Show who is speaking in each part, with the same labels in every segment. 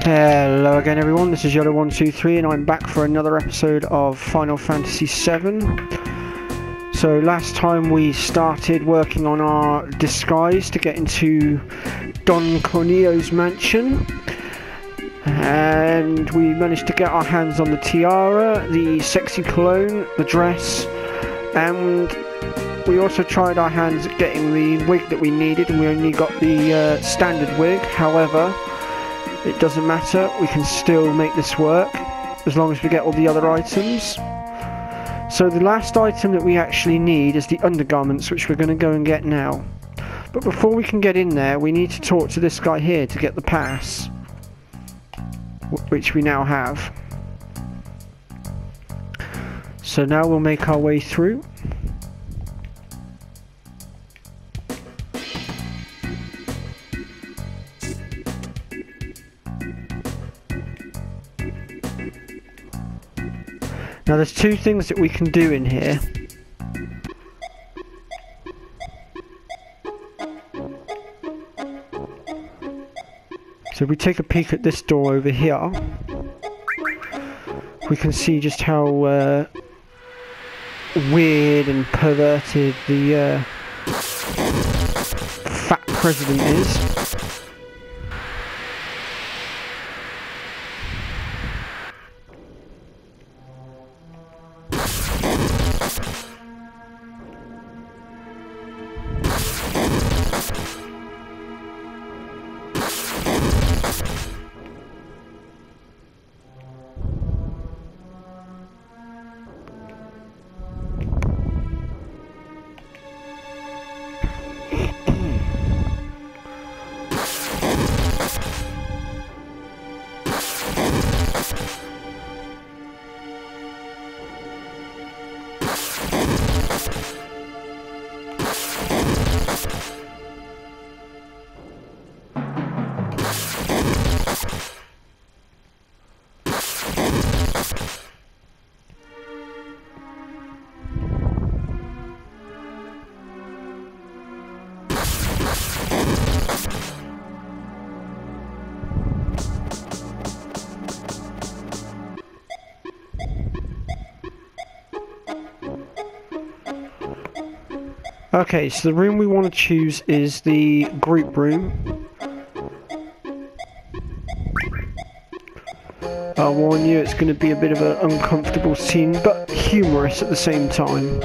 Speaker 1: Hello again everyone, this is Yellow123 and I'm back for another episode of Final Fantasy VII. So last time we started working on our disguise to get into Don Corneo's mansion, and we managed to get our hands on the tiara, the sexy cologne, the dress, and we also tried our hands at getting the wig that we needed, and we only got the standard wig. However, it doesn't matter, we can still make this work as long as we get all the other items. So the last item that we actually need is the undergarments, which we're going to go and get now. But before we can get in there, we need to talk to this guy here to get the pass, which we now have. So now we'll make our way through. Now there's two things that we can do in here. So if we take a peek at this door over here, we can see just how weird and perverted the fat president is. Okay, so the room we want to choose is the group room. I'll warn you, it's going to be a bit of an uncomfortable scene, but humorous at the same time.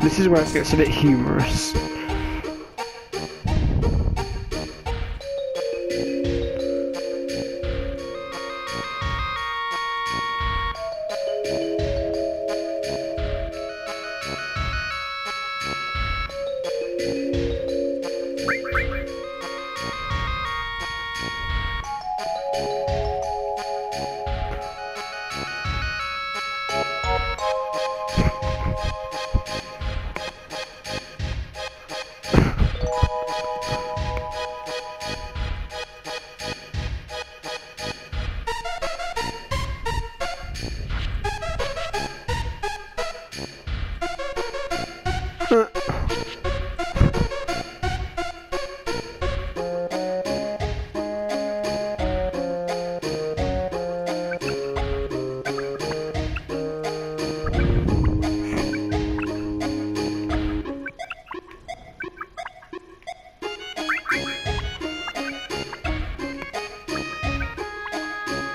Speaker 1: This is where it gets a bit humorous.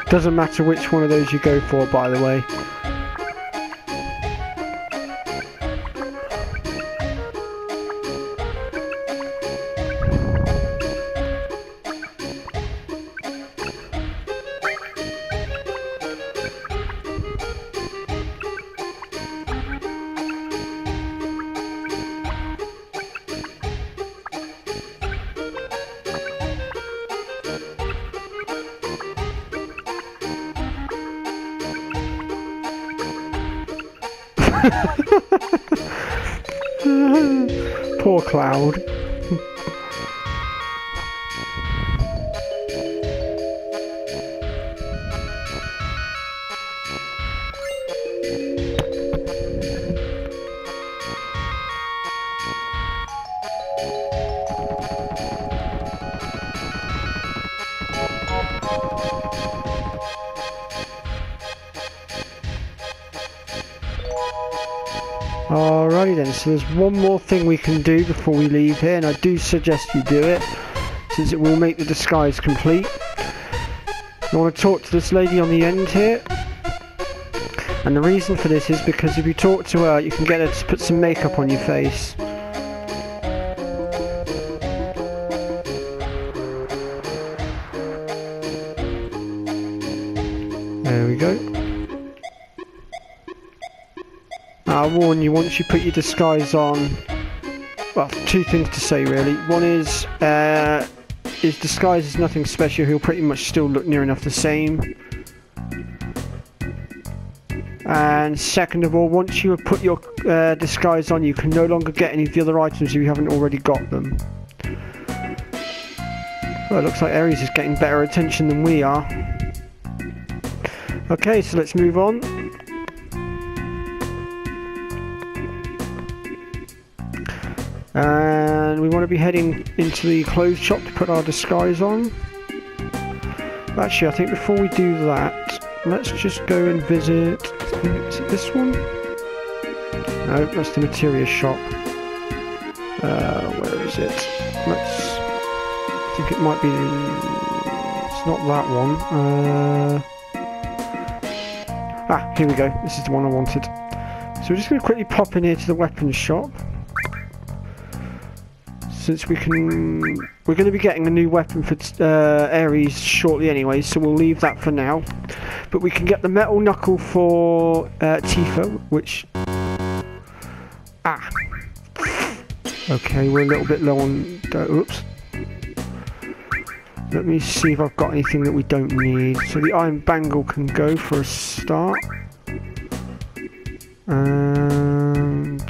Speaker 1: Doesn't matter which one of those you go for, by the way. Poor Cloud. Alrighty then, so there's one more thing we can do before we leave here, and I do suggest you do it, since it will make the disguise complete. I want to talk to this lady on the end here, and the reason for this is because if you talk to her, you can get her to put some makeup on your face. There we go. I'll warn you, once you put your disguise on, well, two things to say really. One is, his disguise is nothing special, he'll pretty much still look near enough the same. And second of all, once you have put your disguise on, you can no longer get any of the other items if you haven't already got them. Well, it looks like Aries is getting better attention than we are. Okay, so let's move on. And we want to be heading into the clothes shop to put our disguise on. Actually, I think before we do that, let's just go and visit... Is it this one? No, that's the materia shop. Where is it? Let's... I think it might be... It's not that one. Here we go. This is the one I wanted. So we're just going to quickly pop in here to the weapons shop. Since we're going to be getting a new weapon for Aries shortly anyway, so we'll leave that for now. But we can get the metal knuckle for Tifa, which... Okay, we're a little bit low on... Oops. Let me see if I've got anything that we don't need. So the iron bangle can go for a start. And...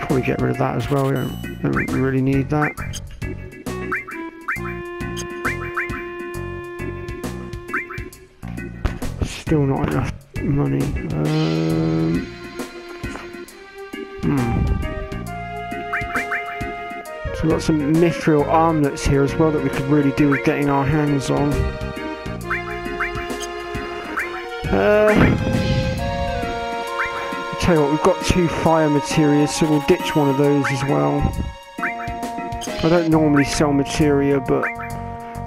Speaker 1: probably get rid of that as well, we don't really need that. Still not enough money. So we've got some mithril armlets here as well that we could really do with getting our hands on. Tell you what, we've got 2 fire materials, so we'll ditch one of those as well. I don't normally sell materia, but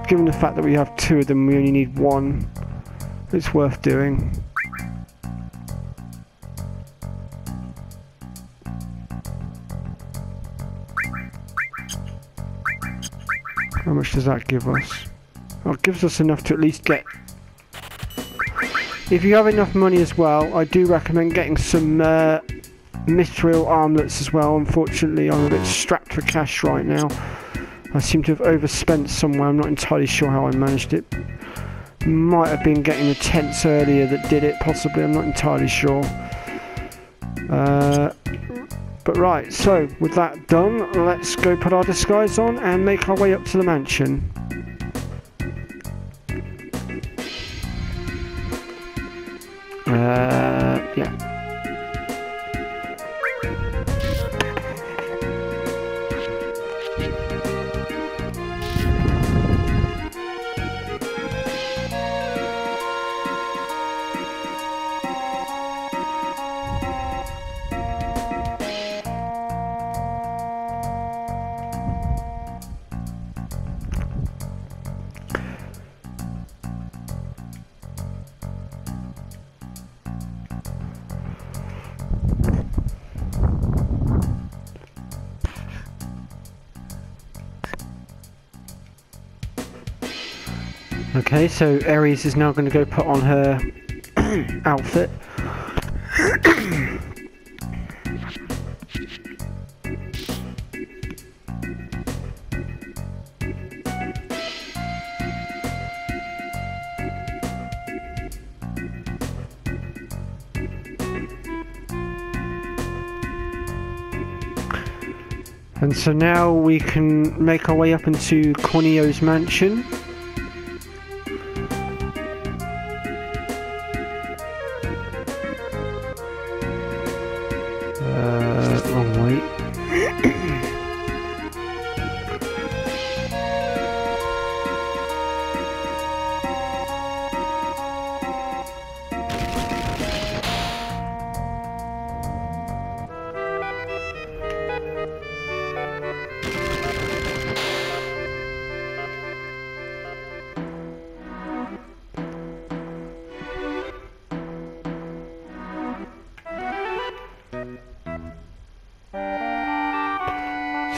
Speaker 1: given the fact that we have 2 of them, we only need 1. It's worth doing. How much does that give us? Well, it gives us enough to at least get... If you have enough money as well, I do recommend getting some mithril armlets as well. Unfortunately, I'm a bit strapped for cash right now. I seem to have overspent somewhere. I'm not entirely sure how I managed it. Might have been getting the tents earlier that did it, possibly. I'm not entirely sure. But right, so with that done, let's go put our disguise on and make our way up to the mansion. Yeah. Okay, so Aries is now going to go put on her outfit. And so now we can make our way up into Corneo's mansion. Wrong way.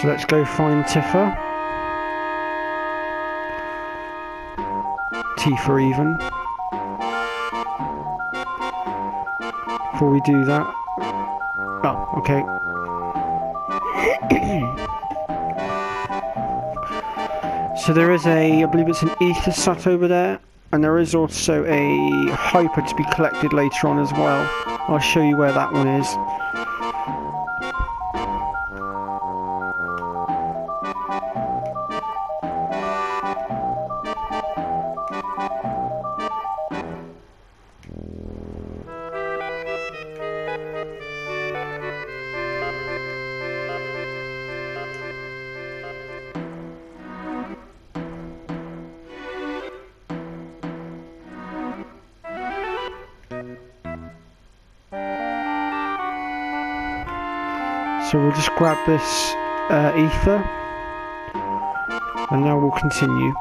Speaker 1: So let's go find Tifa. Tifa even. Before we do that. Oh, okay. So there is I believe it's an ether sat over there. And there is also a hyper to be collected later on as well. I'll show you where that one is. So we'll just grab this ether, and now we'll continue.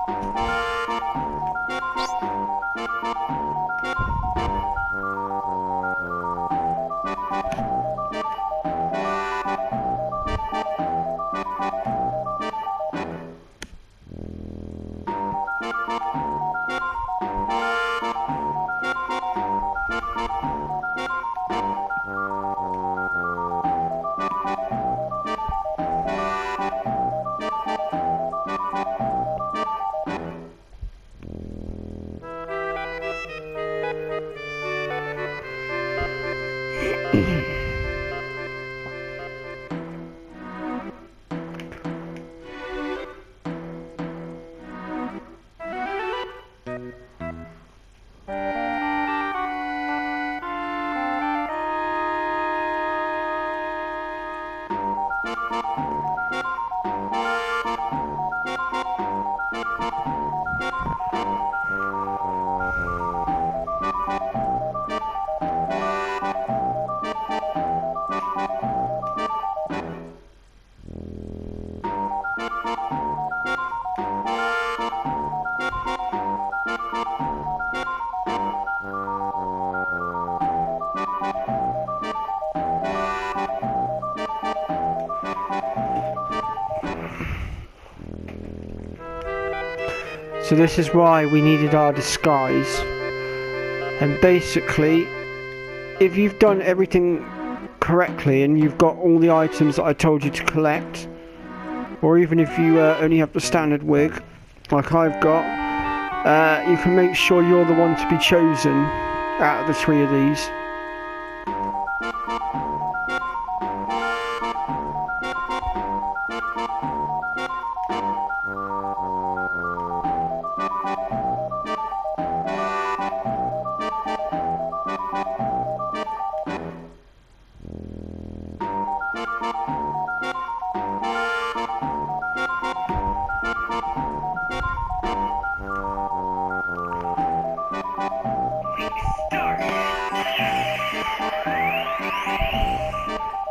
Speaker 1: So this is why we needed our disguise. And basically, if you've done everything correctly and you've got all the items that I told you to collect, or even if you only have the standard wig, like I've got, you can make sure you're the one to be chosen out of the three of these.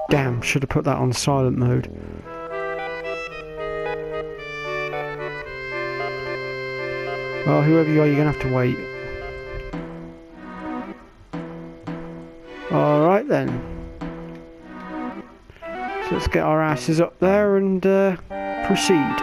Speaker 1: Damn, should have put that on silent mode. Well, whoever you are, you're going to have to wait. Alright then. So let's get our asses up there and proceed.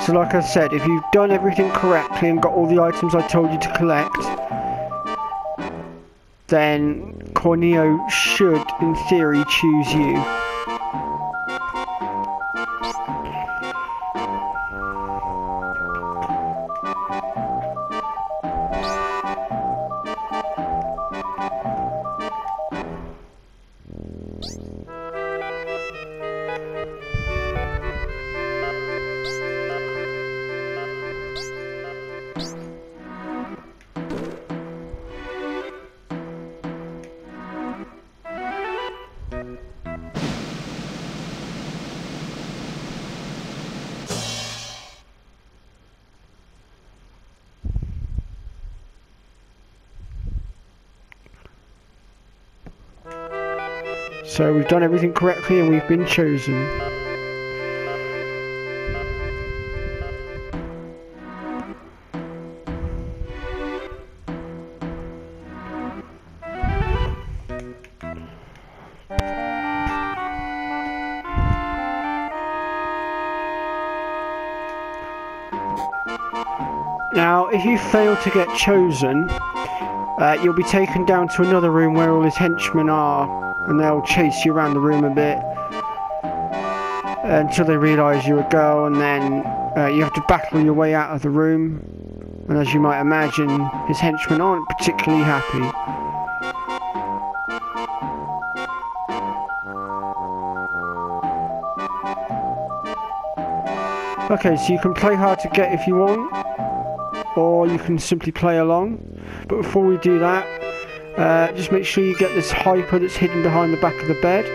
Speaker 1: So like I said, if you've done everything correctly and got all the items I told you to collect, then Corneo should, in theory, choose you. So we've done everything correctly and we've been chosen. Now, if you fail to get chosen, you'll be taken down to another room where all his henchmen are, and they'll chase you around the room a bit until they realise you're a girl, and then you have to battle your way out of the room. And as you might imagine, his henchmen aren't particularly happy. Okay, so you can play hard to get if you want, or you can simply play along. But before we do that, just make sure you get this hyper that's hidden behind the back of the bed.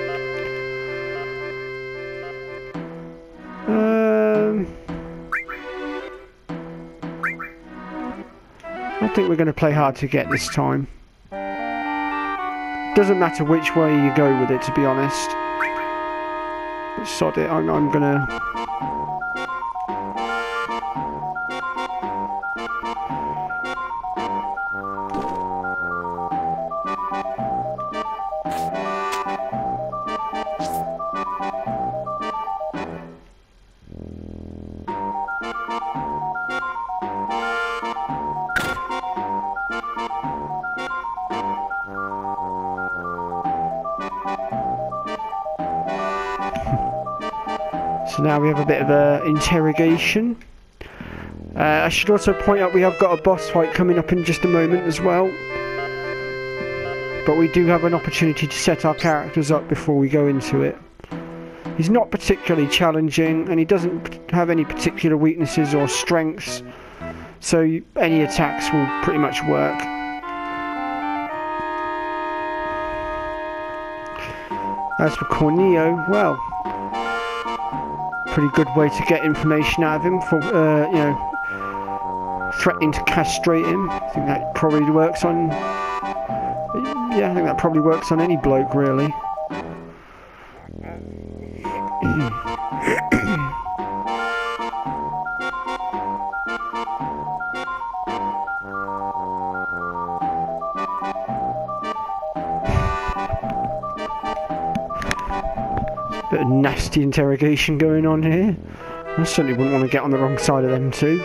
Speaker 1: I think we're going to play hard to get this time. Doesn't matter which way you go with it, to be honest. But sod it, I'm gonna... So now we have a bit of a interrogation. I should also point out we have got a boss fight coming up in just a moment as well. But we do have an opportunity to set our characters up before we go into it. He's not particularly challenging, and he doesn't have any particular weaknesses or strengths, so any attacks will pretty much work. As for Corneo, well, pretty good way to get information out of him for, you know, threatening to castrate him. I think that probably works on... Yeah, I think that probably works on any bloke, really. Bit of nasty interrogation going on here. I certainly wouldn't want to get on the wrong side of them too.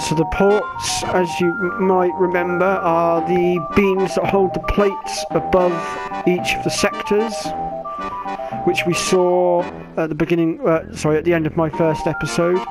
Speaker 1: So the ports, as you might remember, are the beams that hold the plates above each of the sectors, which we saw at the beginning, at the end of my first episode.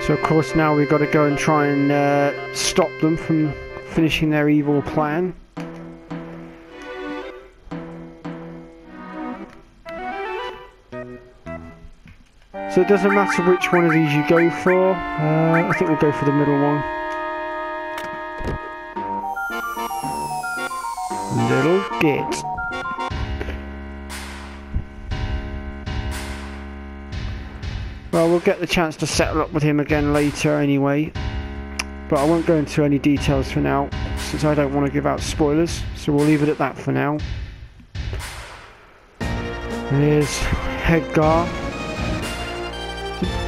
Speaker 1: So of course now we've got to go and try and stop them from finishing their evil plan. So it doesn't matter which one of these you go for, I think we'll go for the middle one. Little git. Well, we'll get the chance to settle up with him again later anyway, but I won't go into any details for now, since I don't want to give out spoilers, so we'll leave it at that for now. Here's Hedgar.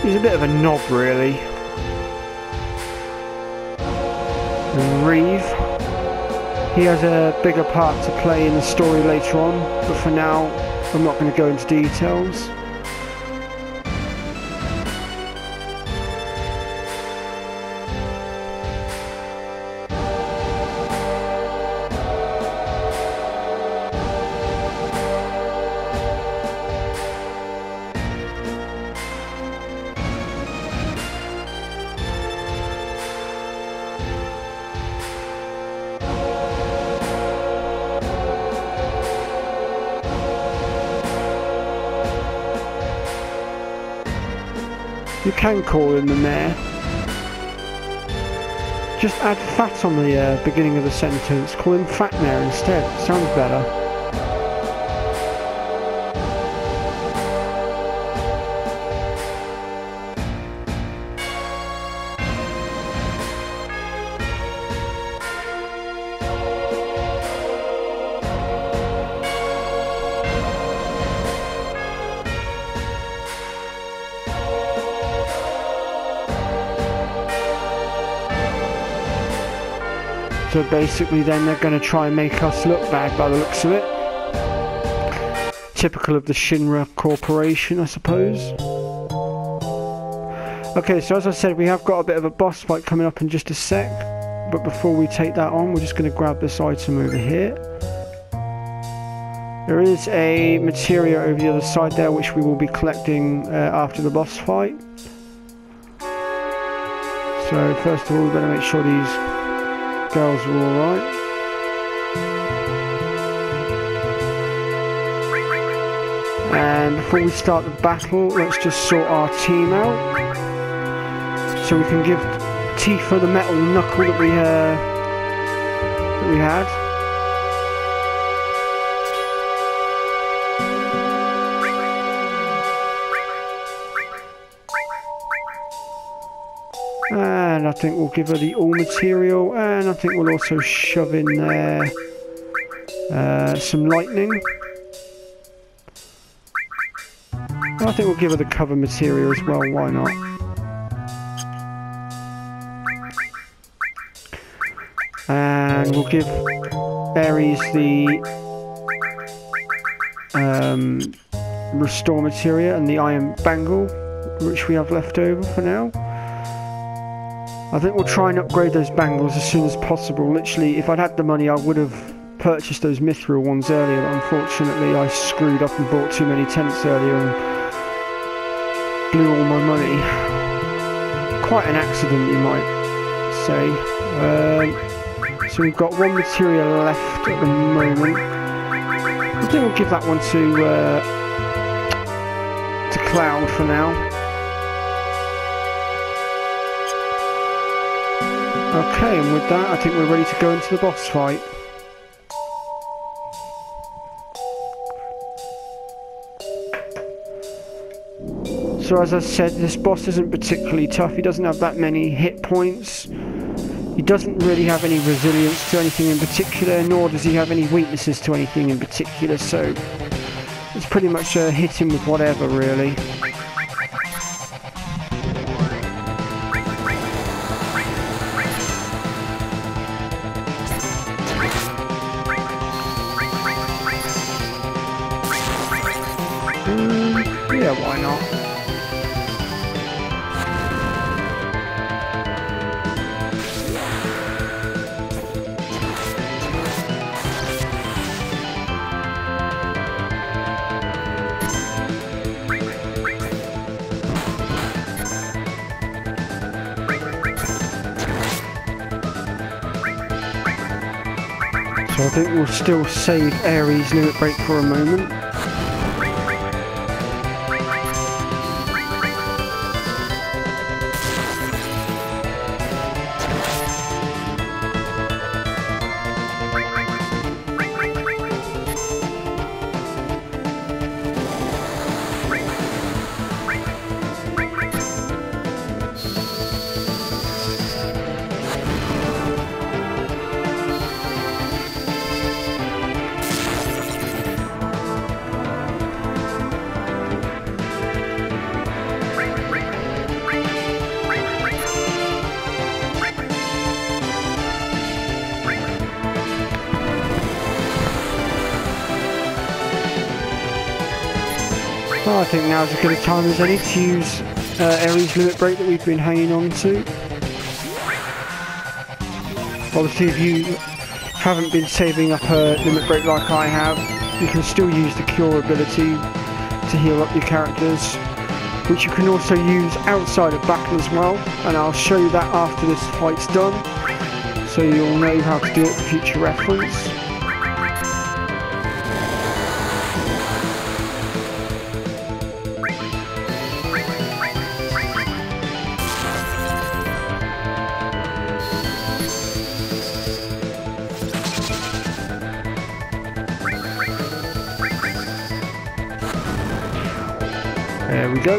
Speaker 1: He's a bit of a knob, really. And Reeve. He has a bigger part to play in the story later on, but for now, I'm not going to go into details. You can call him the mayor. Just add fat on the beginning of the sentence. Call him Fat Mayor instead. Sounds better. So basically then they're going to try and make us look bad by the looks of it. Typical of the Shinra Corporation, I suppose. Okay, so as I said, we have got a bit of a boss fight coming up in just a sec. But before we take that on, we're just going to grab this item over here. There is a materia over the other side there, which we will be collecting after the boss fight. So first of all, we're going to make sure these girls are alright. And before we start the battle, let's just sort our team out. So we can give Tifa the metal knuckle that we had. And I think we'll give her the all material, and I think we'll also shove in there some lightning. I think we'll give her the cover material as well, why not? And we'll give Ares the restore materia and the iron bangle, which we have left over for now. I think we'll try and upgrade those bangles as soon as possible. Literally, if I'd had the money, I would have purchased those mithril ones earlier, but unfortunately I screwed up and bought too many tents earlier and blew all my money. Quite an accident, you might say. So we've got one material left at the moment. I think we'll give that one to Cloud for now. Okay, and with that, I think we're ready to go into the boss fight. So as I said, this boss isn't particularly tough. He doesn't have that many hit points. He doesn't really have any resilience to anything in particular, nor does he have any weaknesses to anything in particular, so it's pretty much hit him with whatever, really. Yeah, why not? So I think we'll still save Ares' limit break for a moment. Well, I think now's as good a time as any to use Ares' limit break that we've been hanging on to. Obviously, if you haven't been saving up a limit break like I have, you can still use the cure ability to heal up your characters, which you can also use outside of battle as well, and I'll show you that after this fight's done, so you'll know how to do it for future reference. There we go.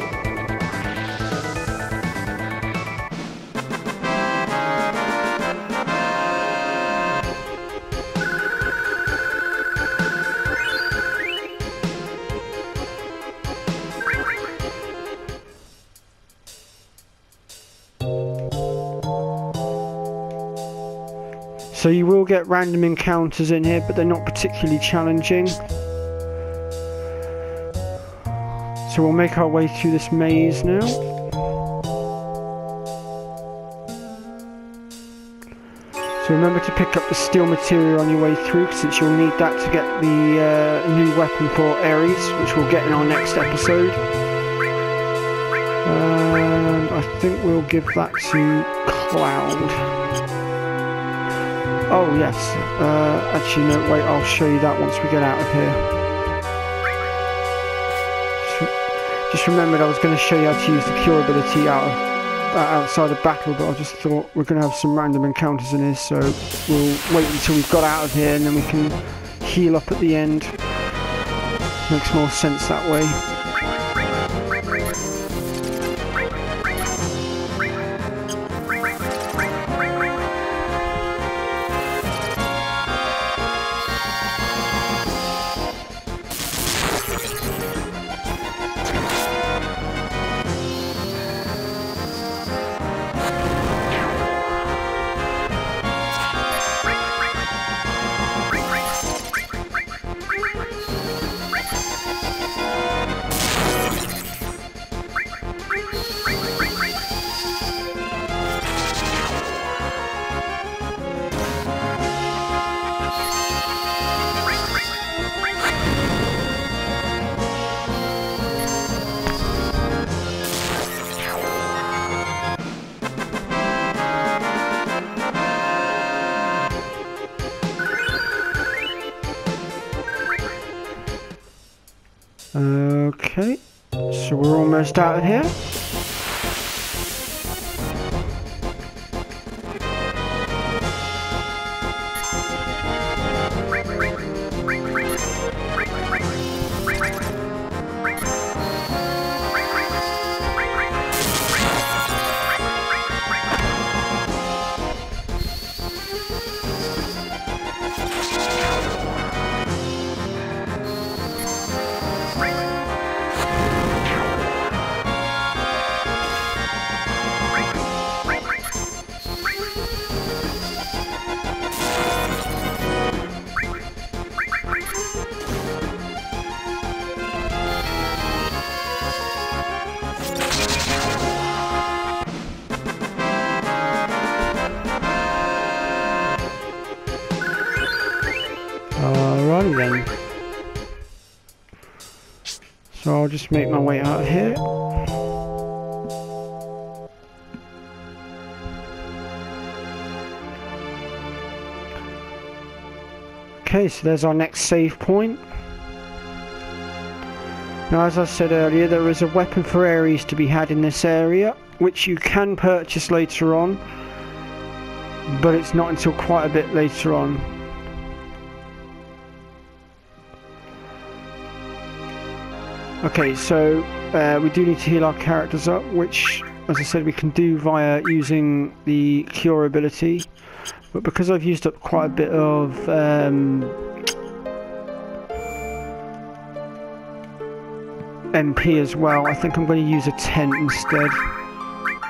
Speaker 1: So you will get random encounters in here, but they're not particularly challenging. So we'll make our way through this maze now. So remember to pick up the steel material on your way through, since you'll need that to get the new weapon for Ares, which we'll get in our next episode. And I think we'll give that to Cloud. Oh yes, actually no, wait, I'll show you that once we get out of here. Just remembered I was going to show you how to use the cure ability outside of battle, but I just thought we're going to have some random encounters in here, so we'll wait until we've got out of here and then we can heal up at the end. Makes more sense that way. Okay, so we're almost out of here. Alrighty then. So I'll just make my way out of here. Okay, so there's our next save point. Now, as I said earlier, there is a weapon for Ares to be had in this area, which you can purchase later on, but it's not until quite a bit later on. Okay, so we do need to heal our characters up, which, as I said, we can do via using the cure ability. But because I've used up quite a bit of MP as well, I think I'm going to use a tent instead.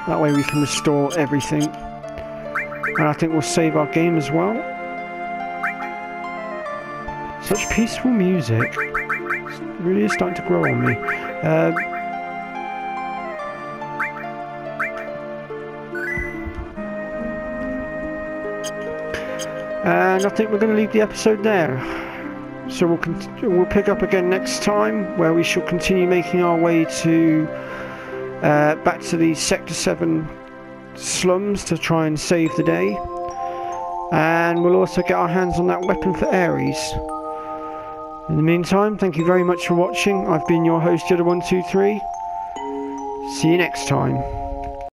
Speaker 1: That way we can restore everything. And I think we'll save our game as well. Such peaceful music. It really is starting to grow on me. And I think we're going to leave the episode there. So we'll pick up again next time, where we shall continue making our way to back to the Sector 7 slums to try and save the day. And we'll also get our hands on that weapon for Ares. In the meantime, thank you very much for watching. I've been your host, Yoda123. See you next time.